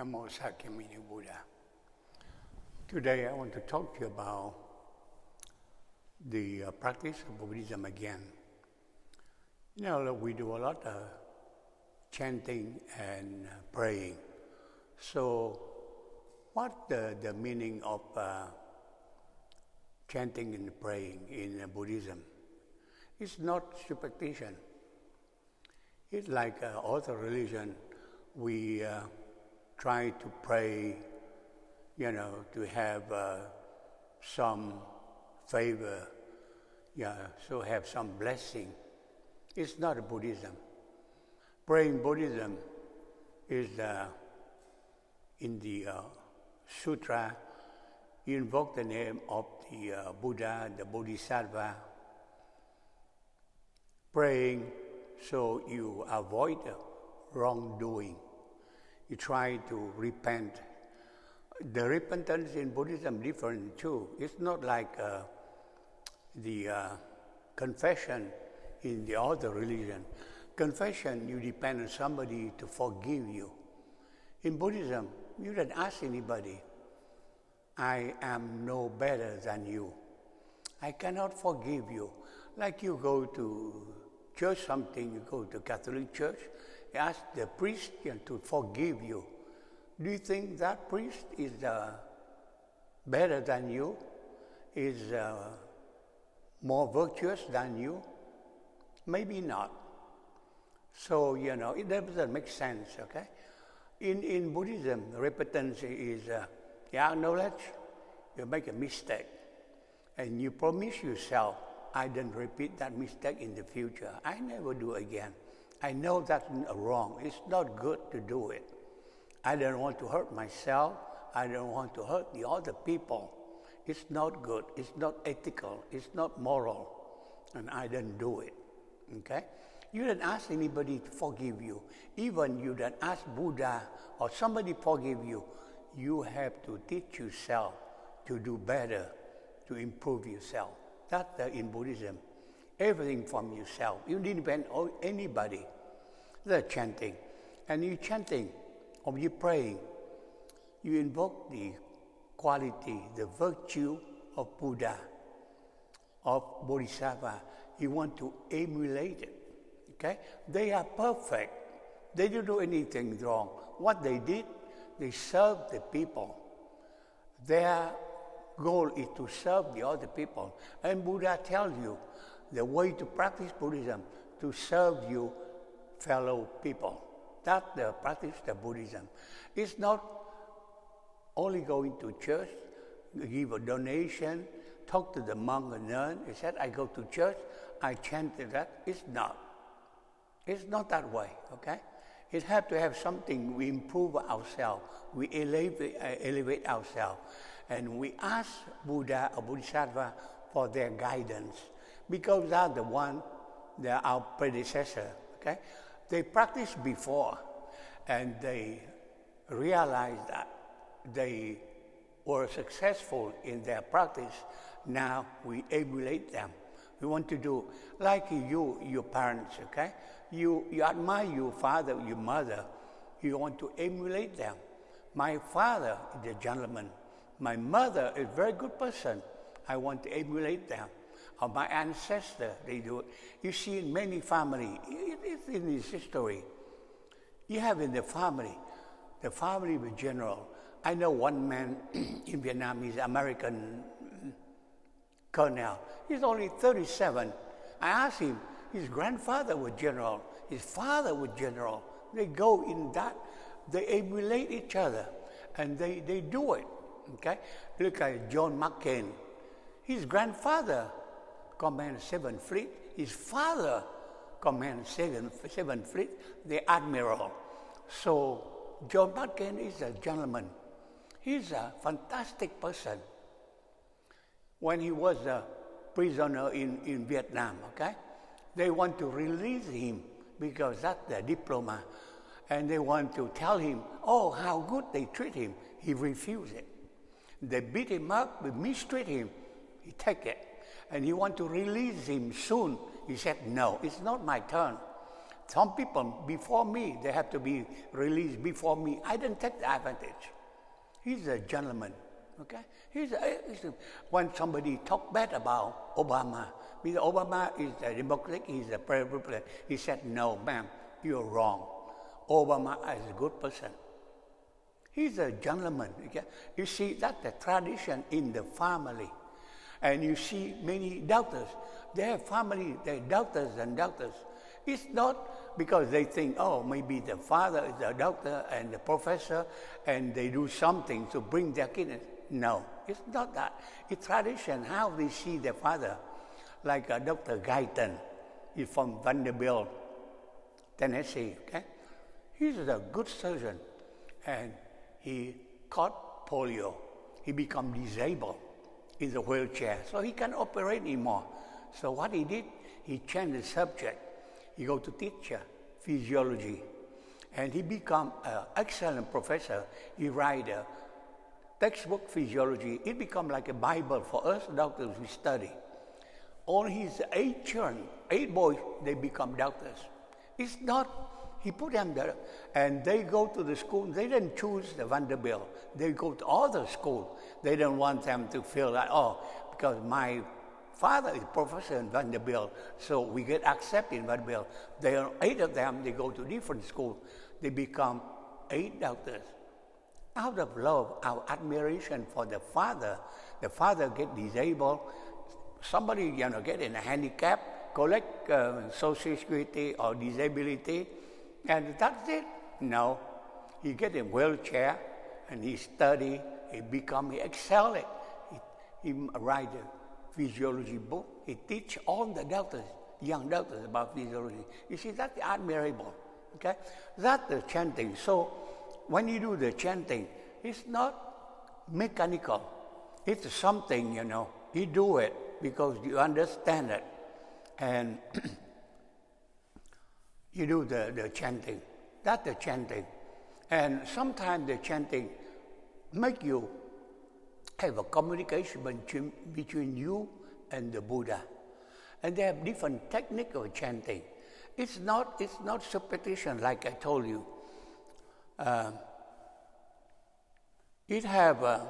Namo Sakyamuni Buddha. Today I want to talk to you about the practice of Buddhism again. You know, we do a lot of chanting and praying. So what the meaning of chanting and praying in Buddhism? It's not superstition. It's like other religion. We try to pray, to have some favor, so have some blessing. It's not a Buddhism. Praying Buddhism is in the sutra, you invoke the name of the Buddha, the Bodhisattva, praying so you avoid wrongdoing. You try to repent. The repentance in Buddhism different too. It's not like the confession in the other religion. Confession, you depend on somebody to forgive you. In Buddhism, you don't ask anybody, I am no better than you. I cannot forgive you. Like you go to church something, you go to Catholic church, you ask the priest to forgive you. Do you think that priest is better than you? Is more virtuous than you? Maybe not. So, it doesn't make sense, okay? In Buddhism, repentance is you acknowledge you make a mistake and you promise yourself, I don't repeat that mistake in the future. I never do again. I know that's wrong. It's not good to do it. I don't want to hurt myself. I don't want to hurt the other people. It's not good. It's not ethical. It's not moral. And I don't do it. Okay? You don't ask anybody to forgive you. Even you don't ask Buddha or somebody forgive you. You have to teach yourself to do better, to improve yourself. That's in Buddhism. Everything from yourself. You didn't depend on anybody. That's chanting. And you chanting, or you praying, you invoke the quality, the virtue of Buddha, of Bodhisattva. You want to emulate it. Okay? They are perfect. They didn't do anything wrong. What they did, they served the people. Their goal is to serve the other people. And Buddha tells you the way to practice Buddhism, to serve your fellow people. That's the practice of Buddhism. It's not only going to church, give a donation, talk to the monk and nun. He said, I go to church, I chanted that. It's not. It's not that way, okay? It has to have something. We improve ourselves. We elevate ourselves. And we ask Buddha or Bodhisattva for their guidance. Because they're the one, they're our predecessor, okay? They practiced before, and they realized that they were successful in their practice. Now we emulate them. We want to do like you, your parents, okay? You admire your father, your mother. You want to emulate them. My father is a gentleman. My mother is a very good person. I want to emulate them. Or my ancestor, they do it. You see in many families, it's in this history. You have in the family with general. I know one man in Vietnam, he's American colonel. He's only 37. I asked him, his grandfather was general, his father was general. They go in that, they emulate each other, and they do it, okay? Look at John McCain. His grandfather commanded 7th Fleet. His father commanded 7th Fleet, the admiral. So John McCain is a gentleman. He's a fantastic person. When he was a prisoner in Vietnam, okay? They want to release him because that's the diploma. And they want to tell him, oh, how good they treat him. He refused it. They beat him up, they mistreat him. He take it. And he want to release him soon. He said, no, it's not my turn. some people before me, they have to be released before me. I didn't take the advantage. He's a gentleman, okay? When somebody talk bad about Obama, because Obama is a Democrat, he's a Republican, he said, no, ma'am, you're wrong. Obama is a good person. He's a gentleman, okay? You see, that's the tradition in the family. And you see many doctors, they have family, they're doctors and doctors. It's not because they think, oh, maybe the father is a doctor and the professor, and they do something to bring their kids. No, it's not that. It's tradition, how they see their father. Like Dr. Guyton, he's from Vanderbilt, Tennessee, okay? He's a good surgeon, and he caught polio. He became disabled in the wheelchair, so he can't operate anymore. So what he did, he changed the subject. He go to teach physiology, and he become an excellent professor. He write a textbook physiology. It become like a Bible for us doctors we study. All his 8 children, 8 boys, they become doctors. It's not, he put them there, and they go to the school. They didn't choose the Vanderbilt. They go to other school. They don't want them to feel like, oh, because my father is professor in Vanderbilt, so we get accepted in Vanderbilt. There are 8 of them, they go to different schools. They become 8 doctors. Out of love, our admiration for the father get disabled. Somebody, get in a handicap, collect Social Security or disability, and that's it. No, he get in wheelchair, and he study, he excel it. He write a physiology book. He teach all the doctors, young doctors, about physiology. You see, that's admirable, okay? That's the chanting. So when you do the chanting, it's not mechanical. It's something, you do it because you understand it. And you do the chanting. That's the chanting. And sometimes the chanting make you have a communication between you and the Buddha. And they have different technique of chanting. It's not superstition like I told you. It have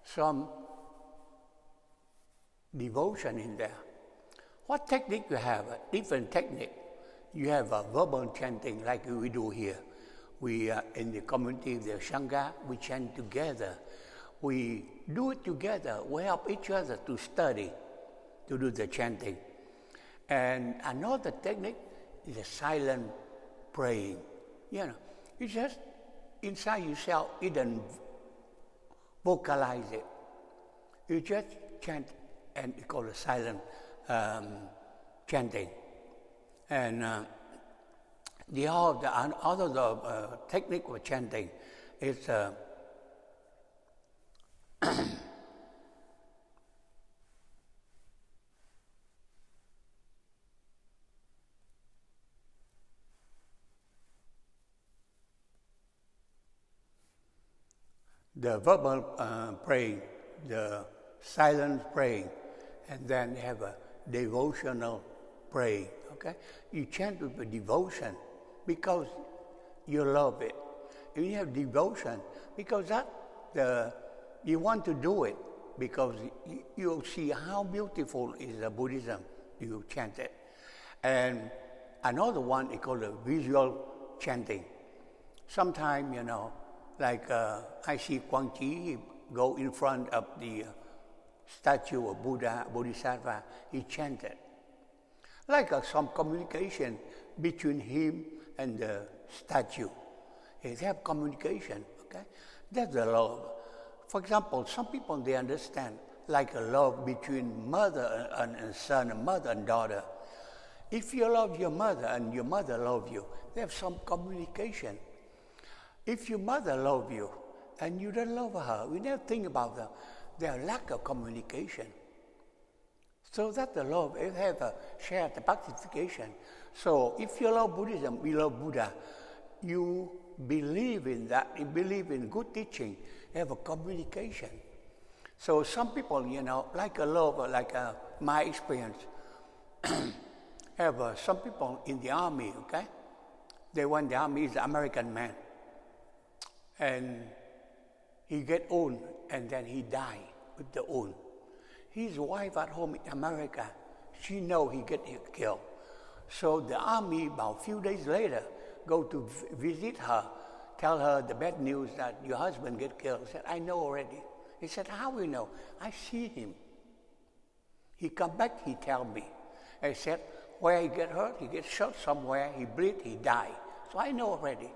some devotion in there. What technique you have? A different technique. You have a verbal chanting like we do here. We in the community of the Sangha, we chant together. We do it together. We help each other to study, to do the chanting. And another technique is a silent praying. You just inside yourself, you don't vocalize it. You just chant, and it's called a silent chanting. And the other technique of chanting is the verbal praying, the silent praying, and then you have a devotional praying, okay? You chant with a devotion because you love it. And you have devotion because you want to do it because you see how beautiful is the Buddhism. You chant it. And another one is called a visual chanting. Sometimes, like I see Quang he go in front of the statue of Buddha, Bodhisattva, he chanted. Like some communication between him and the statue. They have communication, okay? That's the love. For example, some people, they understand like a love between mother and son, and mother and daughter. If you love your mother and your mother loves you, they have some communication. If your mother loves you and you don't love her, we never think about them. Their lack of communication. So that the love, it have a shared participation. So if you love Buddhism, we love Buddha, you believe in that, you believe in good teaching, you have a communication. So some people, like a love, like my experience, have some people in the army, okay? They went the army, he's an American man. And he get old, and then he died with the old. His wife at home in America, she know he get killed. So the army, about a few days later, go to visit her, tell her the bad news that your husband get killed. He said, I know already. He said, how you know? I see him. He come back, he tell me. I said, where he get hurt, he get shot somewhere, he bleed, he die. So I know already.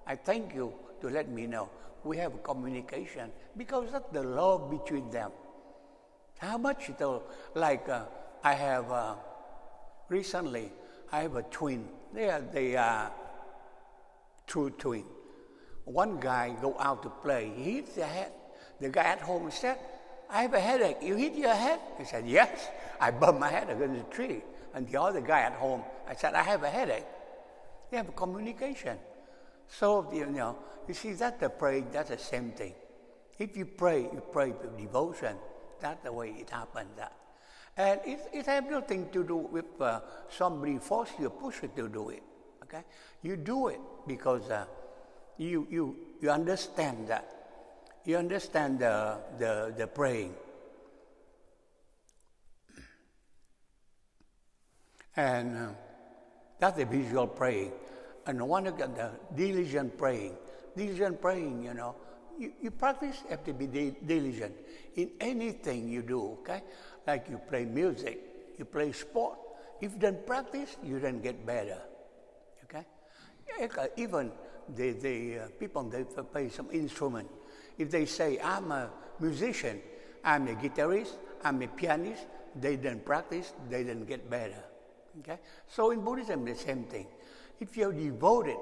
I thank you to let me know. We have communication because that's the love between them. How much though? Like I have recently, I have a twin. They are true twin. One guy go out to play. He hit the head. The guy at home said, I have a headache. You hit your head? He said, yes. I bumped my head against the tree. And the other guy at home, I said, I have a headache. They have a communication. So, you see, that's the praying, that's the same thing. If you pray with devotion. That's the way it happens. And it has nothing to do with somebody force you, push you to do it. Okay? You do it because you understand that. You understand the praying. And that's the visual praying. And one of the diligent praying. Diligent praying, you practice have to be diligent in anything you do, okay? Like you play music, you play sport. If you don't practice, you don't get better, okay? Even the people, they play some instrument. If they say, I'm a musician, I'm a guitarist, I'm a pianist, they don't practice, they don't get better, okay? So in Buddhism, the same thing. If you're devoted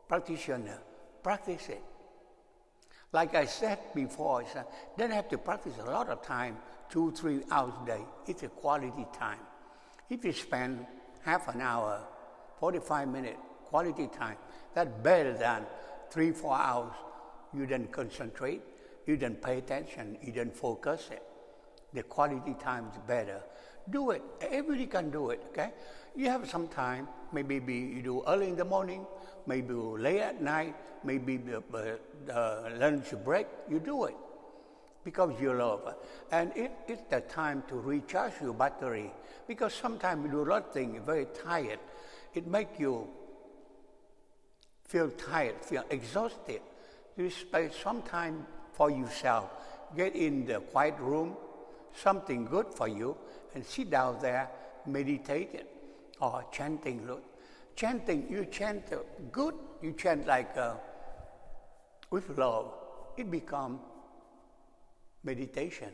practitioner, practice it. Like I said before, don't have to practice a lot of time, 2-3 hours a day. It's a quality time. If you spend half an hour, 45 minutes, quality time, that's better than 3-4 hours. You don't concentrate, you don't pay attention, you don't focus it. The quality time is better. Do it. Everybody can do it, okay? You have some time, maybe you do early in the morning, maybe late at night, maybe lunch break, you do it because you love it. And it's the time to recharge your battery because sometimes you do a lot of things, very tired. It makes you feel tired, feel exhausted. You spend some time for yourself. Get in the quiet room, something good for you, and sit down there, meditate it, or chanting. Look, chanting, you chant good, you chant like with love. It becomes meditation.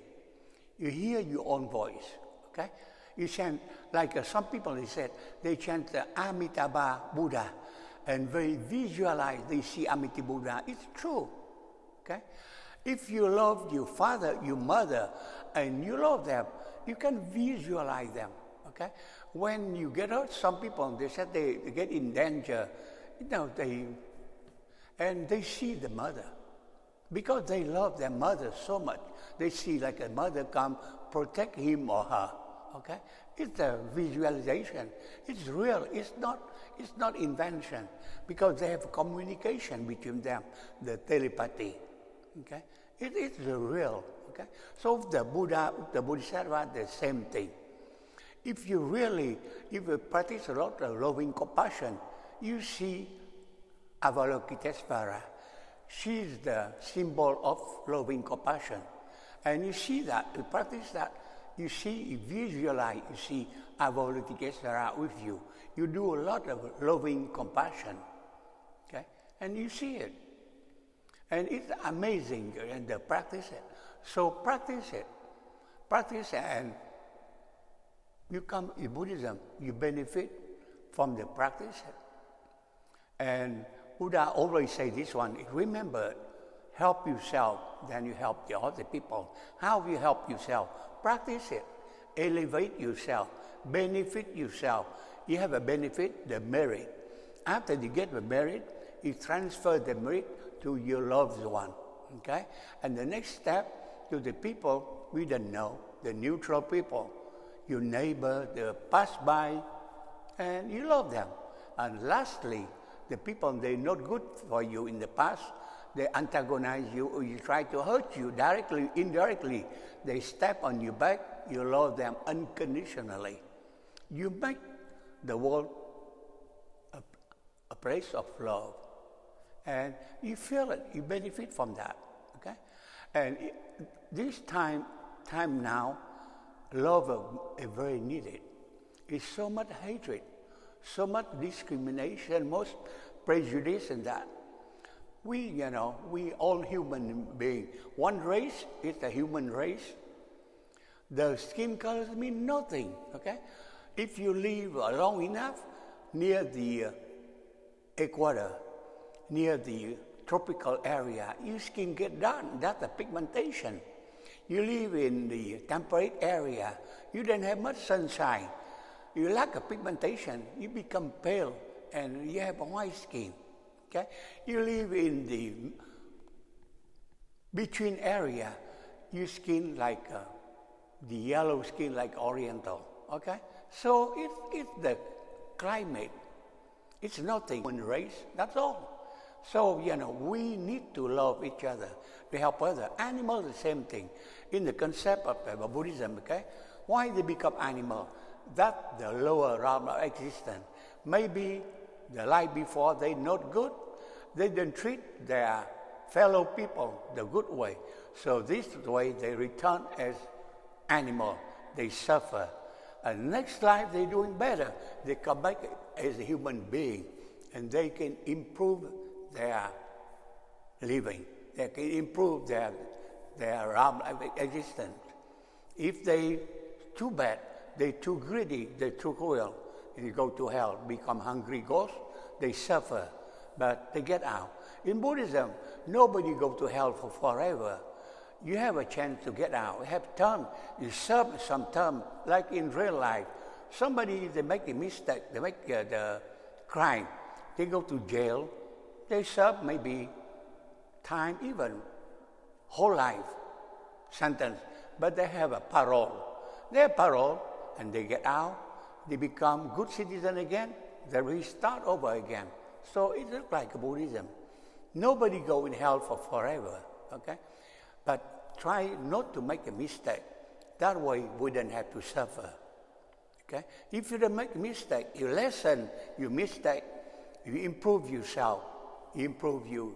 You hear your own voice, okay? You chant like some people, they said, they chant Amitabha Buddha, and they visualize, they see Amitabha Buddha. It's true, okay? If you love your father, your mother, and you love them, you can visualize them, okay? When you get hurt, some people, they said they get in danger, and they see the mother. Because they love their mother so much, they see like a mother come protect him or her, okay? It's a visualization. It's real. It's not invention, because they have communication between them, the telepathy, okay? It is real, okay? So the Buddha, the Bodhisattva, the same thing. If you practice a lot of loving compassion, you see Avalokitesvara. She is the symbol of loving compassion. And you see that, you practice that, you see, you visualize, you see Avalokitesvara with you. You do a lot of loving compassion, okay? And you see it. And it's amazing, and practice it. So practice it. Practice it, and you come in Buddhism, you benefit from the practice. And Buddha always say this one, remember, help yourself, then you help the other people. How you help yourself? Practice it. Elevate yourself. Benefit yourself. You have a benefit, the merit. After you get the merit, you transfer the merit to your loved one, okay? And the next step to the people we don't know, the neutral people. your neighbor, the pass-by, and you love them. And lastly, the people, they're not good for you in the past, they antagonize you or you try to hurt you directly, indirectly. They step on your back, you love them unconditionally. You make the world a place of love. And you feel it, you benefit from that, okay? And this time now, love is very needed. It's so much hatred, so much discrimination, most prejudice in that. We all human beings. One race is the human race. The skin colors mean nothing, okay? If you live long enough near the equator, near the tropical area, your skin get dark. That's the pigmentation. You live in the temperate area, you don't have much sunshine. You lack a pigmentation, you become pale and you have a white skin. Okay? You live in the between area, your skin like the yellow skin like Oriental. Okay? So it's the climate. It's nothing. Human race, that's all. So, we need to love each other, to help others. Animals, the same thing. In the concept of Buddhism, okay? Why they become animal? That's the lower realm of existence. Maybe the life before, they're not good. They don't treat their fellow people the good way. So this way, they return as animal. They suffer. And next life, they're doing better. They come back as a human being. And they can improve their living. They can improve their realm of existence. If they too bad, they're too greedy, they're too cruel, and you go to hell, become hungry ghosts, they suffer, but they get out. In Buddhism, nobody go to hell for forever. You have a chance to get out. You have term, you serve some term, like in real life. Somebody, they make a mistake, they make the crime, they go to jail, they serve maybe time, even whole life sentence, but they have a parole. They have parole, and they get out, they become good citizen again, they restart over again. So it looks like Buddhism. Nobody go in hell for forever, okay? But try not to make a mistake. That way we don't have to suffer, okay? If you don't make a mistake, you lessen your mistake, you improve yourself, you improve your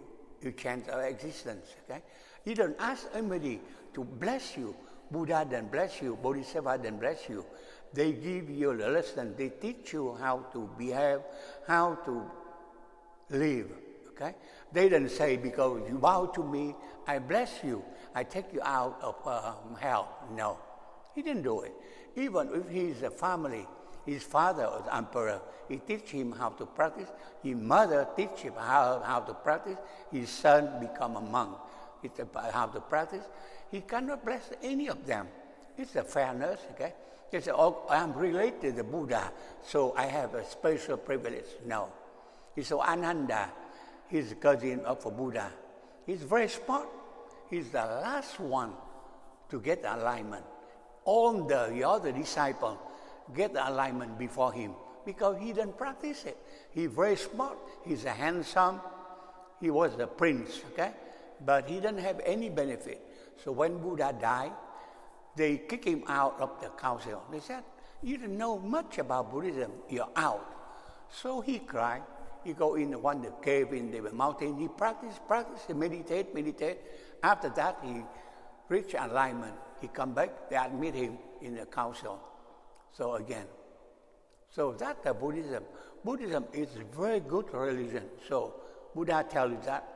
chance of existence, okay? You don't ask anybody to bless you. Buddha then bless you, Bodhisattva then bless you. They give you the lesson, they teach you how to behave, how to live, okay? They don't say, because you bow to me, I bless you, I take you out of hell. No, he didn't do it. Even if he's a family, his father was emperor, he teach him how to practice, his mother teach him how to practice, his son become a monk, it's how to practice. He cannot bless any of them. It's a fairness, okay? He said, oh, I'm related to the Buddha, so I have a special privilege. No. He said, Ananda, he's a cousin of Buddha. He's very smart. He's the last one to get alignment. All the other disciples get the alignment before him because he didn't practice it. He's very smart. He's a handsome. He was a prince, okay? But he didn't have any benefit. So when Buddha died, they kicked him out of the council. They said, you don't know much about Buddhism, you're out. So he cried. He go in one cave in the mountain, he practiced, he meditate. After that, he reached alignment. He come back, they admit him in the council. So again, so that's the Buddhism. Buddhism is a very good religion. So Buddha tells you that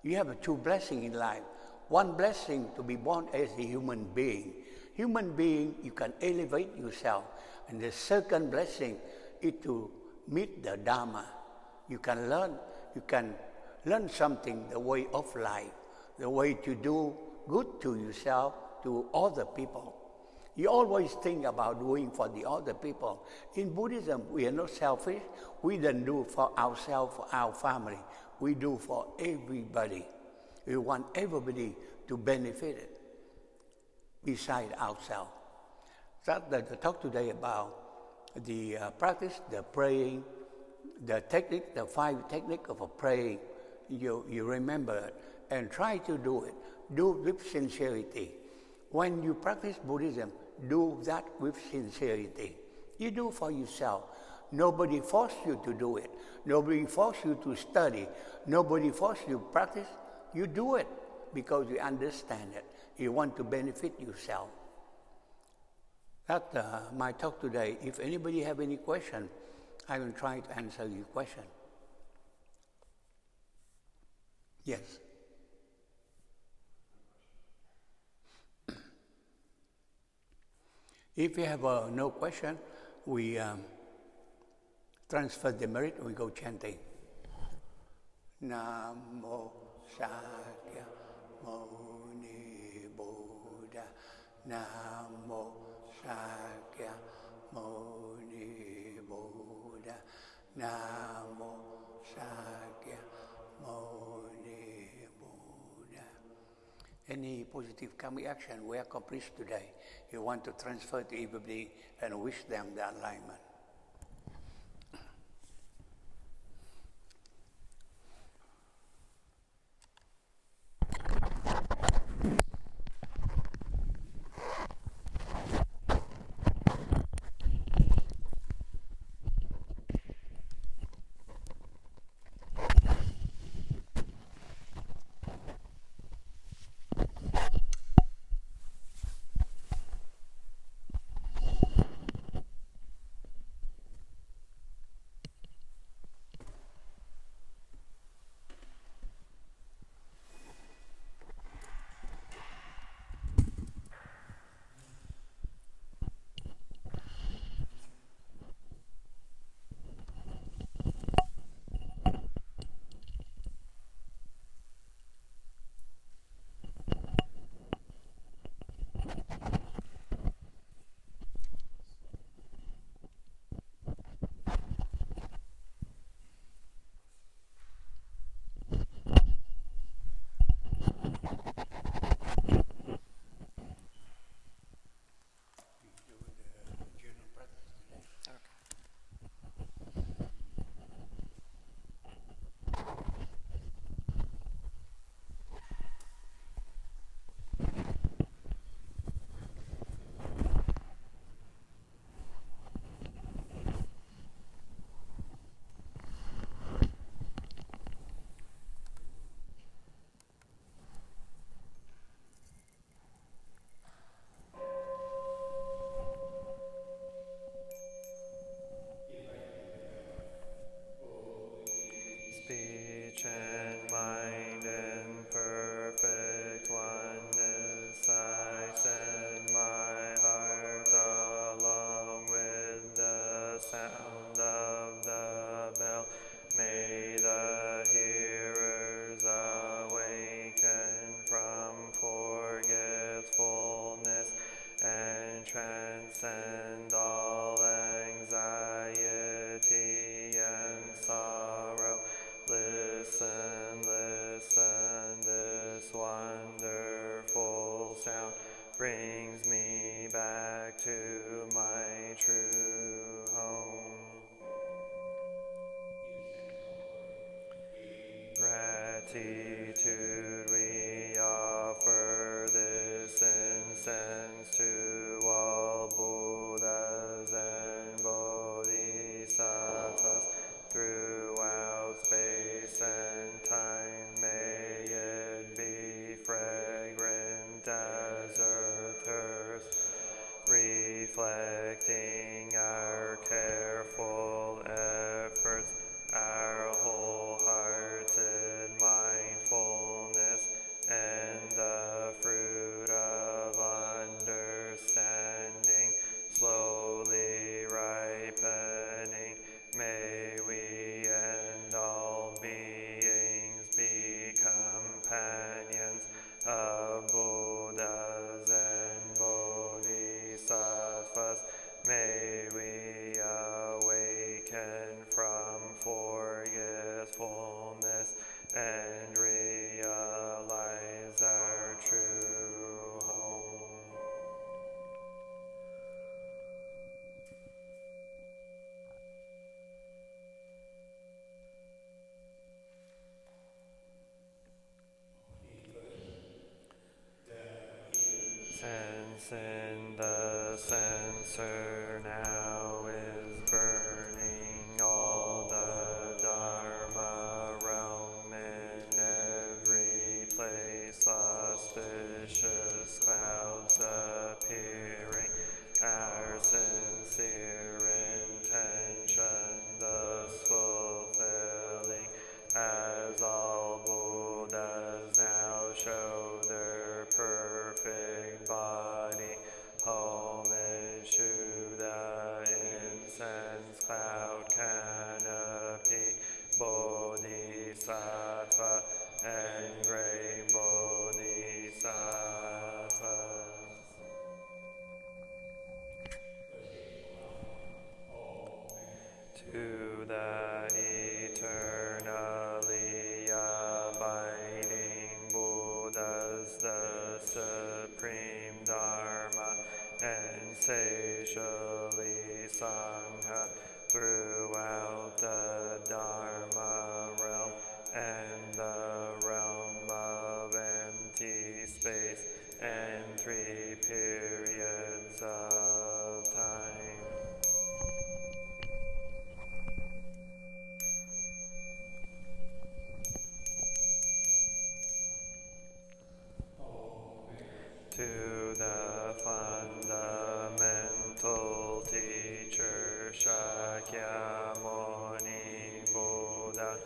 you have two blessings in life. One blessing to be born as a human being. Human being, you can elevate yourself. And the second blessing is to meet the Dharma. You can learn something, the way of life, the way to do good to yourself, to other people. You always think about doing for the other people. In Buddhism, we are not selfish. We don't do for ourselves, for our family. We do for everybody. We want everybody to benefit it beside ourselves. start the talk today about the practice, the praying, the technique, the 5 techniques of praying. You remember it and try to do it. Do it with sincerity. When you practice Buddhism, do that with sincerity. You do for yourself. Nobody forced you to do it. Nobody forced you to study. Nobody forced you to practice. You do it because you understand it. You want to benefit yourself. That's my talk today. If anybody have any question, I will try to answer your question. Yes. If you have no question, we transfer the merit, we go chanting. Namo Sakya Muni Buddha. Namo Sakya Muni Buddha. Namo Sakya Muni Buddha. Any positive karmic action we accomplished today, you want to transfer to everybody and wish them the alignment. And mind in perfect oneness, I send my heart along with the sound of the bell. May the hearers awaken from forgetfulness and transcend all anxiety and sorrow. Listen, listen, this wonderful sound brings me back to my true home. Gratitude we offer this incense to all Buddhas and Bodhisattvas throughout space and time. May it be fragrant as earth herself, reflecting our careful efforts, our wholehearted mindfulness, and the fruit of understanding slowly ripening. May we and all beings be companions of Buddhas and Bodhisattvas. May Since in the censer now is burning all the Dharma realm in every place, auspicious clouds appearing, our sincere intention thus fulfilling, as all Buddhas now show their perfect body, homage to the incense cloud canopy, Bodhisattva and great Bodhisattvas. To the eternally abiding Buddhas, the supreme Dharma, and sagely Sangha throughout the Dharma realm and the realm of empty space and 3 periods of time. To the fundamental teacher Shakyamuni Buddha,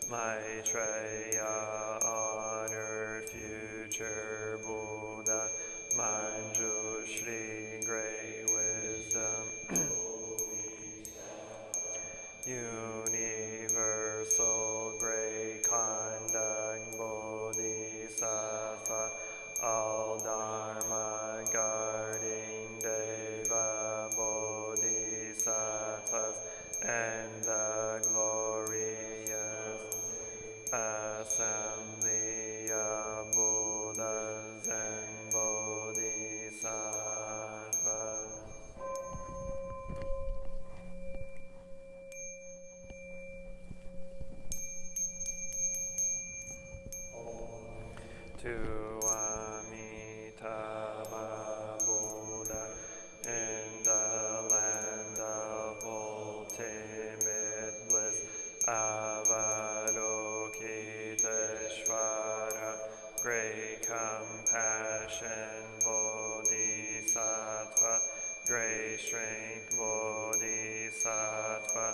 Maitreya, honored future Buddha, Manjushri, great wisdom, universal great conduct, Bodhisattva, all Dharma guarding Deva Bodhisattvas, and the glorious assembly of Buddhas and Bodhisattvas. To Amitabha Buddha in the land of ultimate bliss, Avalokiteshvara, great compassion Bodhisattva, great strength Bodhisattva,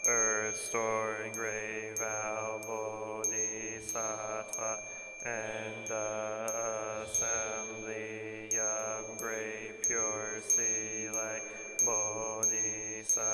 earth-stored great vow Bodhisattva, and the assembly of great pure select Bodhisattva.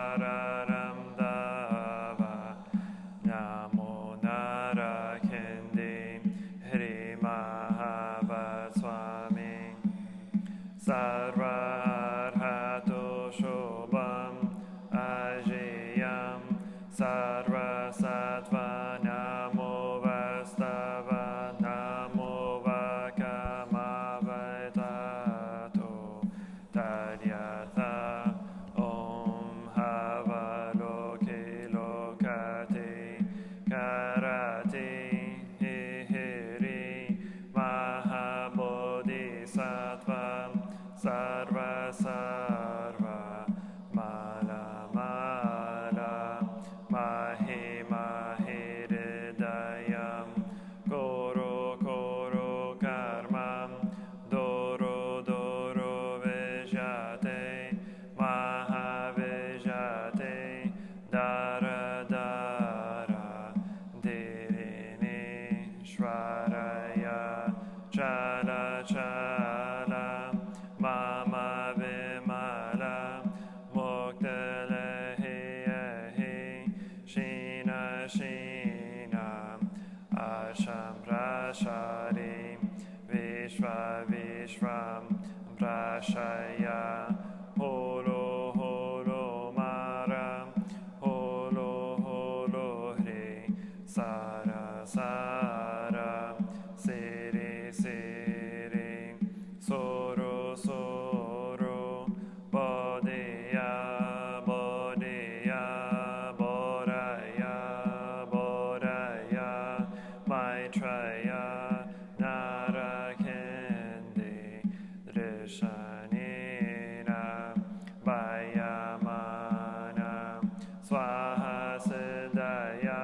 Sararam Dava Namo Nara Kendi Hri Mahava Swami Sarva Arhato Shobham Ajayam Sarva Sattva Namo Vastava Namo Vakama Vaitato Tadyatha Om Hava Loki Lokati Karati Hiri Mahabodhisattva Sarva Sarva Mala Mala Mahi Mahi Hridayam Koro Koro Karmam Doro Doro Vijate Mahavijate Dara Dara Dirini Shvaraya Chala Chala Mama Vimala Muktalehi Shina Shina Asham Prashari Vishva Vishvam Prashaya Holo Holo Mara Holo Holo Hri Sara Sara Siri Siri Soro Soro Bodhiya Bodhiya Bodhaya Bodhaya Maitreya Narakendi Drishanina Vayamana Swaha Siddhaya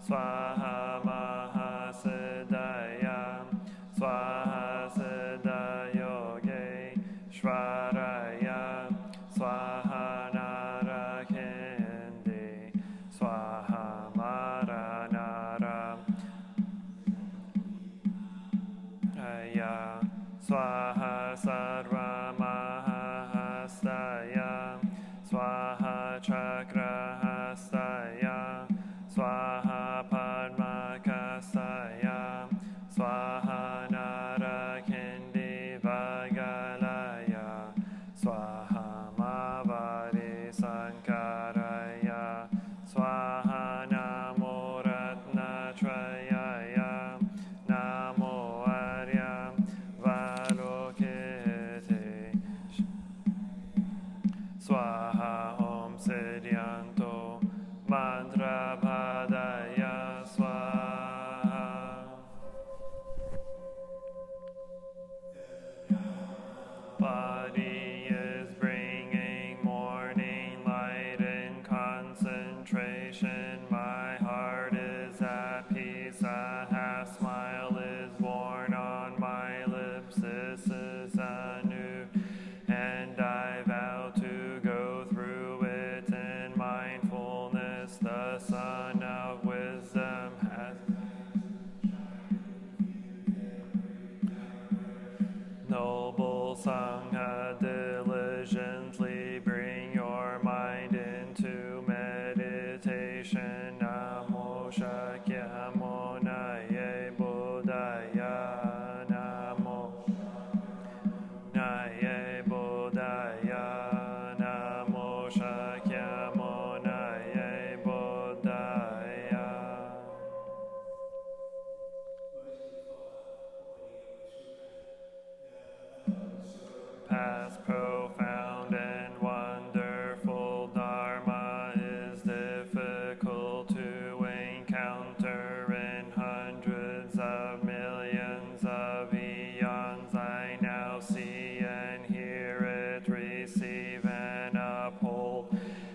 Swaha Mahasiddhaya Swaha Siddhayoge Shvaraya Swaha Narakendi Swaha Maranara Aya Swaha Sarva Mahahastaya Swaha Chakrahastaya Swaha Padmakastaya Swaha Narakendi Vagalaya Swaha Mavari Sankaraya Swaha Namo Ratnatrayaya Namo Arya Valokite Swaha Om Siddhyanto Mantra Padaya Swaha Body is bringing morning light and concentration. My heart is at peace. A half smile is born on my lips. This is anew, and I vow to go through it in mindfulness. The sun of wisdom has noble Sangha, diligently bring your mind into meditation. Namo Shakyamo Naye Buddhaya Namo Naye Buddhaya Namo Shakyamo Naye Buddhaya. Past, profound, and wonderful Dharma is difficult to encounter in hundreds of millions of eons. I now see and hear it, receive and uphold,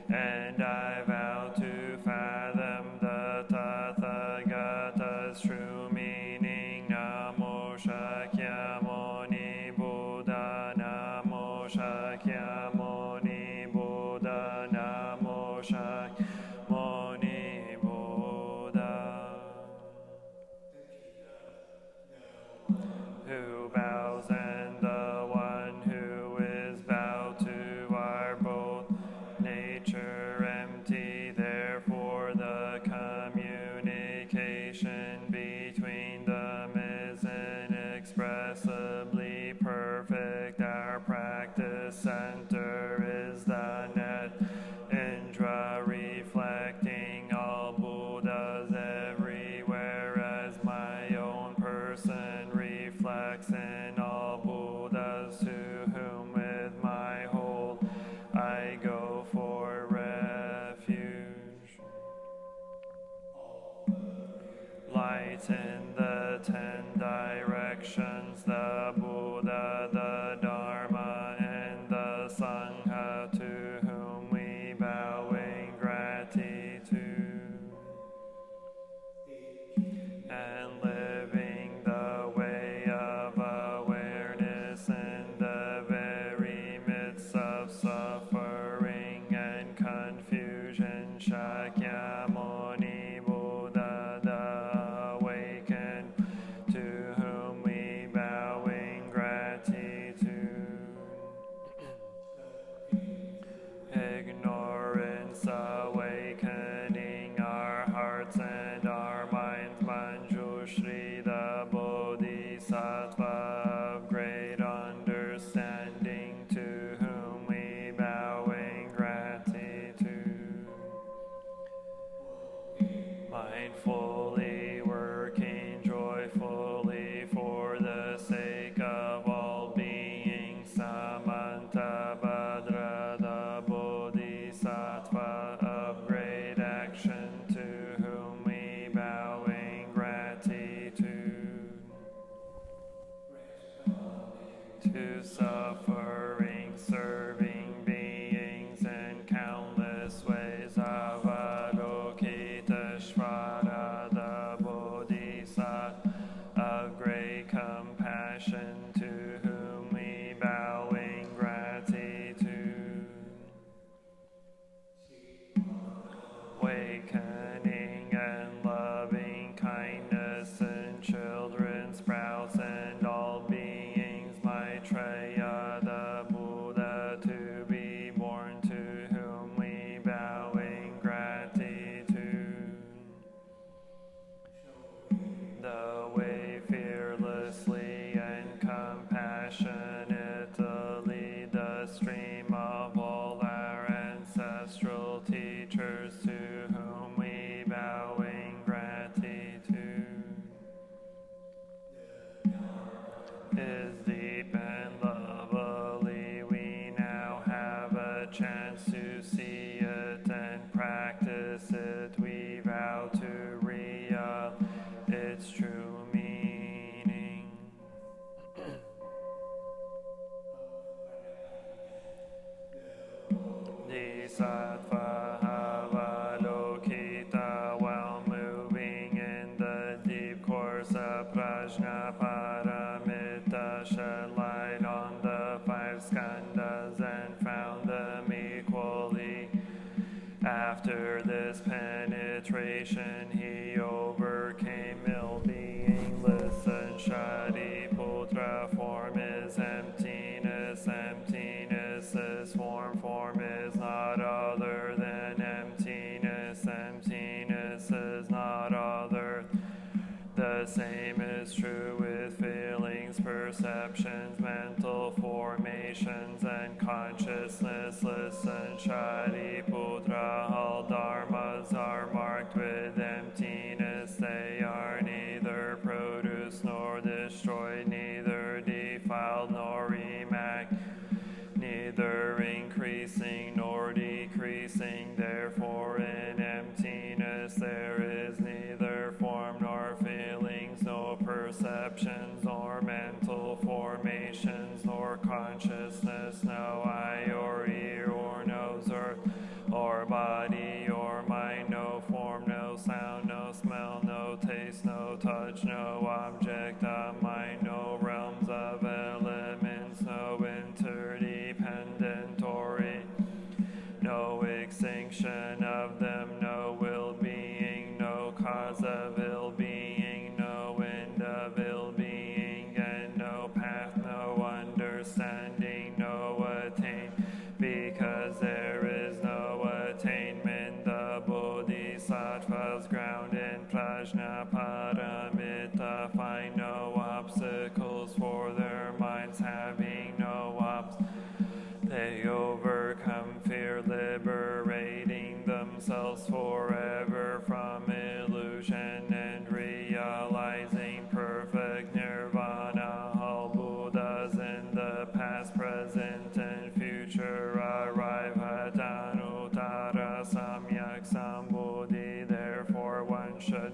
and I vow to fathom the Tathagata's true meaning. Namo Shakyamuni Buddha Namo Shakyamuni Buddha Namo Shakyamuni Buddha. Who bows and the one who is bowed to are both nature light in the 10 directions, the Buddha, the Dharma, and the Sangha, to whom we bow in gratitude. And living the way of awareness in the very midst of suffering and confusion, Shakyamuni Buddha, the awakened, to whom we bow in gratitude. Ignorance awakening our hearts and our minds, Manjushri, the Bodhisattva of great understanding, to whom we bow in gratitude. Mindfully working joyfully for the sake of all beings, Samantabhadra, the Bodhisattva of great action, to whom we bow in gratitude. To suffering, serving beings in countless ways, Avalokiteshvara, the Bodhisattva of great compassion, to whom we bow in gratitude. Awakening and loving kindness in children, sprouts, and all beings, Maitreya, the Buddha to be born, to whom we bow in gratitude. The way fearlessly and compassionately, the stream of all our ancestral teachers, to whom we bow in gratitude. Is deep and lovely, we now have a chance to see it and practice it. We vow to realize its true meaning. The Sattva Avalokita, while moving in the deep course of Prajna Paramita, shed light on the 5 skandhas and found them equally. After this penetration, he overcame ill-being. Listen, Shariputra, form is emptiness, emptiness is form, form is not other than emptiness, emptiness is not other. The same is true with feelings, perceptions, mental formations, and consciousness. Listen, Shariputra, all dharmas are marked with emptiness. They are neither produced nor destroyed, neither defiled nor remacked, neither increasing nor decreasing. Therefore, in emptiness there is neither form nor feelings, no perceptions nor mental formations, nor consciousness, no eye or ear or nose or body or mind, no form, no sound, no smell, no taste, no touch, no object of mind, no realms of elements, no interdependentory, no extinction of them, no ill-being, no cause of ill-being, no end of ill-being, and no path, no understanding, no attain, because there is no attainment. The Bodhisattva's ground in Prajna Paramita find no obstacles for their minds, having no obstacles. They overcome fear, liberating themselves forever from illusion and realizing perfect nirvana. All Buddhas in the past, present, and future arrive at Anuttara Samyak Sambuddhi. Therefore, one should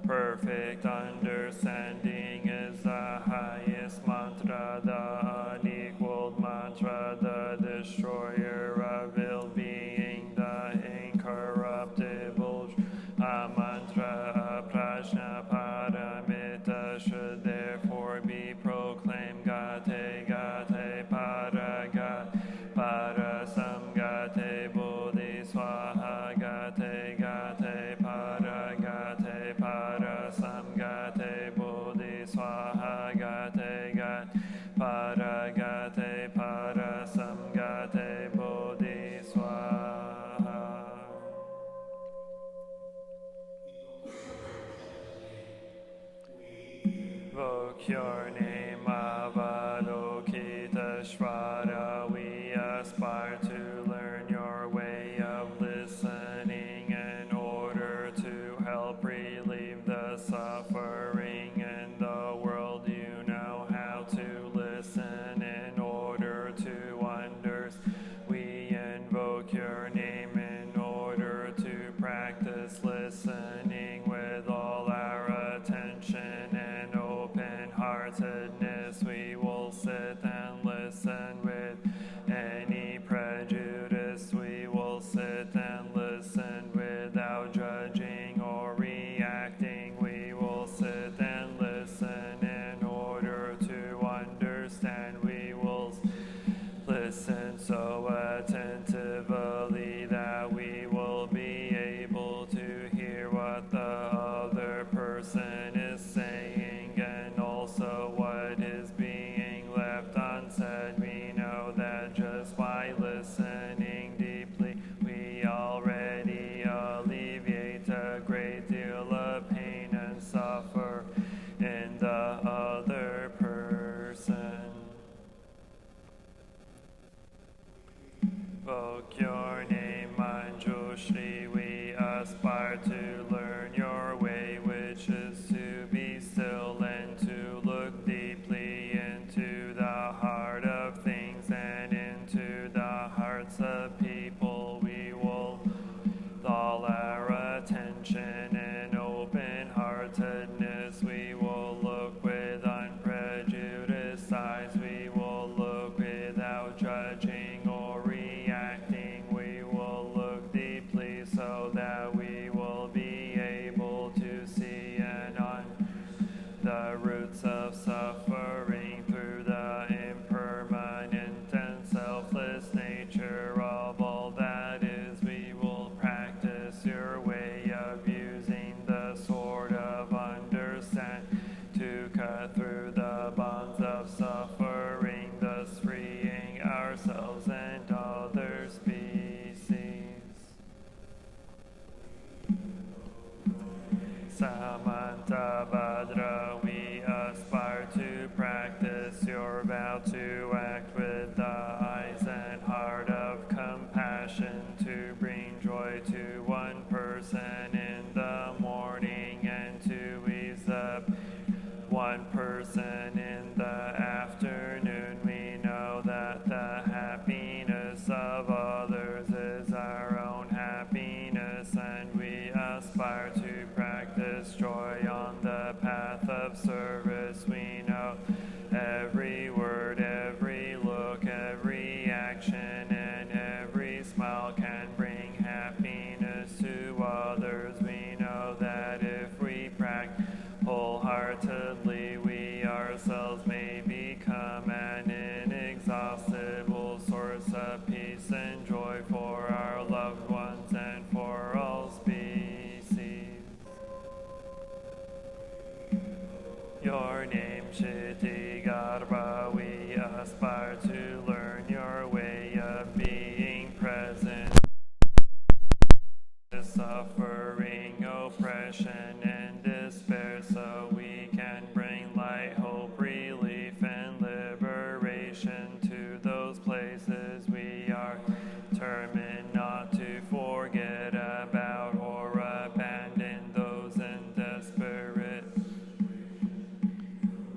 Perfect understanding is the highest mantra, the unequaled mantra, the destroyer of ill being, the incorruptible mantra, prajna paramita should therefore be proclaimed. Gate gate para gate para samgate bodhi swaha gate gate para gate para samgate bodhi swaha gate gate para gate para samgate bodhi swaha. Invoke your name, Avalokiteshvara. We aspire to learn your way of listening in order to help relieve the suffering in the world. You know how to listen in order to understand. We invoke your name in order to practice listening with all our attention and open-heartedness. We will sit and listen with any prejudice. We will sit and listen without judging or reacting. We will sit and listen in order to understand. We will listen so attentively that we will be able to hear what the other person is saying and also what is being left unsaid. We know that just by listening deeply, we already alleviate a great deal of pain and suffer in the other person. Invoke your name, Manjushri. We aspire to learn your way, which is to be still and to look deeply into the heart of things and into the hearts of people. We will, with all our attention and open-heartedness, we will look with unprejudiced eyes. We will look without judging or reacting. We will look deeply so that we will be able to see and the roots of suffering through the impermanent and selfless nature of all that is. We will practice your way of using the sword of understanding to cut through the bonds of suffering, thus freeing ourselves and other species. Samanta Bhadra, we aspire to practice your vow to act with the eyes and heart of compassion, to bring joy to one person in the morning and to ease up one person in the afternoon. We know that the happiness of others is our own happiness, and we aspire to practice joy on the path of service. We know every word, every look, every action, and every smile can bring happiness to others. We know that if we practice wholeheartedly, we ourselves may become an inexhaustible source of peace and joy for our loved ones and for all species. Your name, Chitti Garbha, we aspire to learn your way of being present. Suffering, oppression, and despair, so we can bring light, hope, relief, and liberation to those places we are determined not to forget about or abandon those in desperate.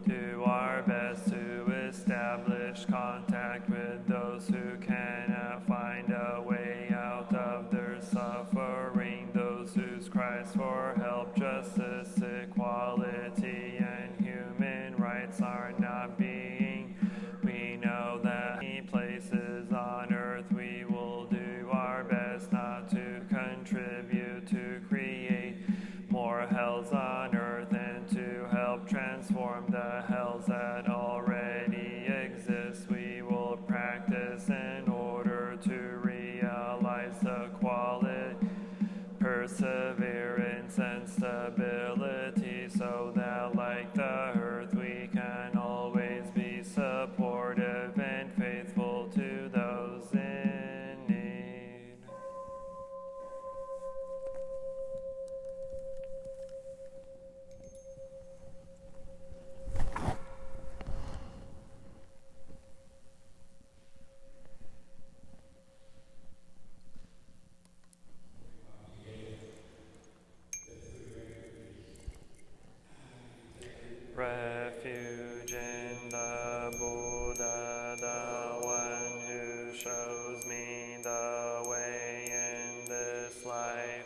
Do our best to establish contact with those who cannot find a way out of their suffering, those whose cries for help, justice, sick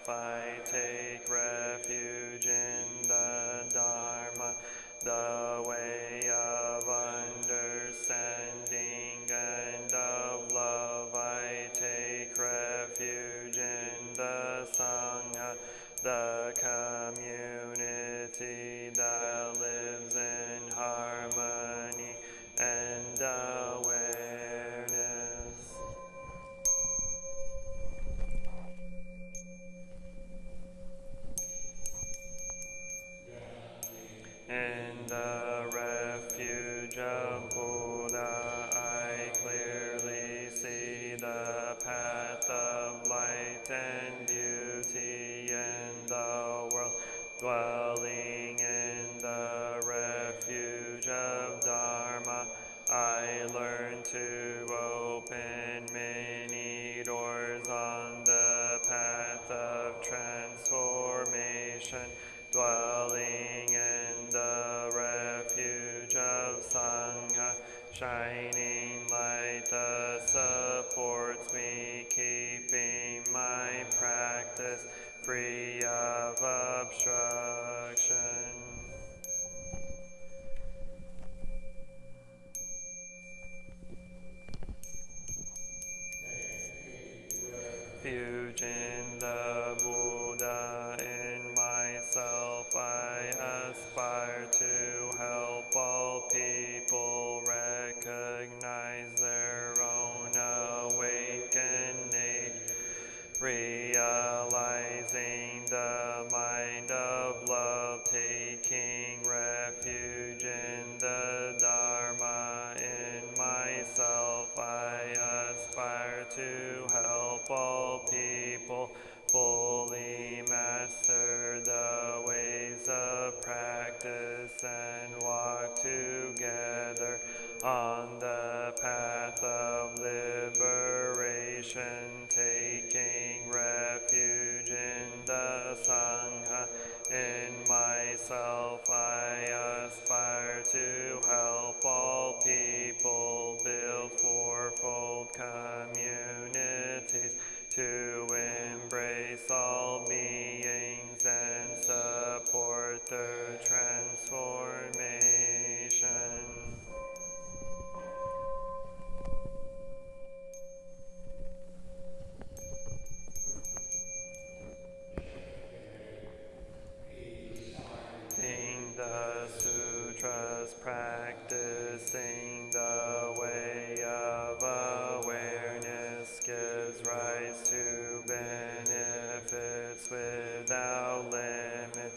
myself I take refuge in the Dharma, the way of understanding and of love. I take refuge in the Sangha, the community that lives in harmony and awareness. In the refuge of Buddha, I clearly see the path of light and beauty in the world. Dwelling in the refuge of Dharma, I learn to open many doors on the path of transformation. Dwelling in the refuge of Sangha, shining light that supports me, keeping my practice free of obstruction. Refuge in the Buddha, in myself I aspire to help all people recognize their own awakened nature, realizing the mind of love, taking refuge in the Dharma. In myself I aspire to help all people fully master the ways of practice and walk together on the path of liberation, taking refuge in the Sangha. In myself I aspire to help all people build fourfold communities, to embrace all beings and support their transformation. The sutras, practicing the way of awareness, gives rise to benefits without limit.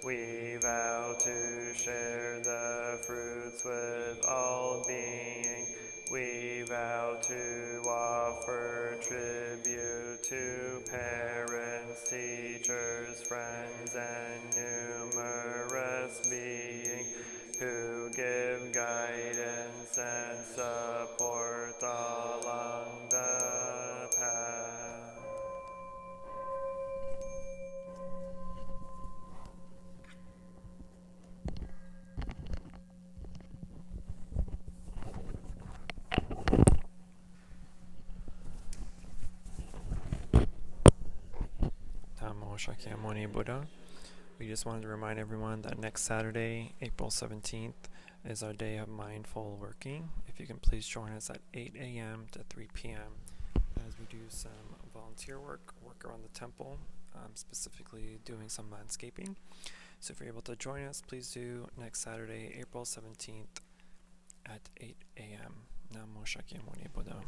We vow to share the fruits with all beings. We vow to offer tribute to parents, teachers, friends, and numerous beings who give guidance and support along the path. Namo Shakyamuni Buddha. We just wanted to remind everyone that next Saturday, April 17th, is our day of mindful working. If you can please join us at 8 a.m. to 3 p.m. as we do some volunteer work around the temple, specifically doing some landscaping. So if you're able to join us, please do next Saturday, April 17th at 8 a.m. Namo Shakyamuni Buddha.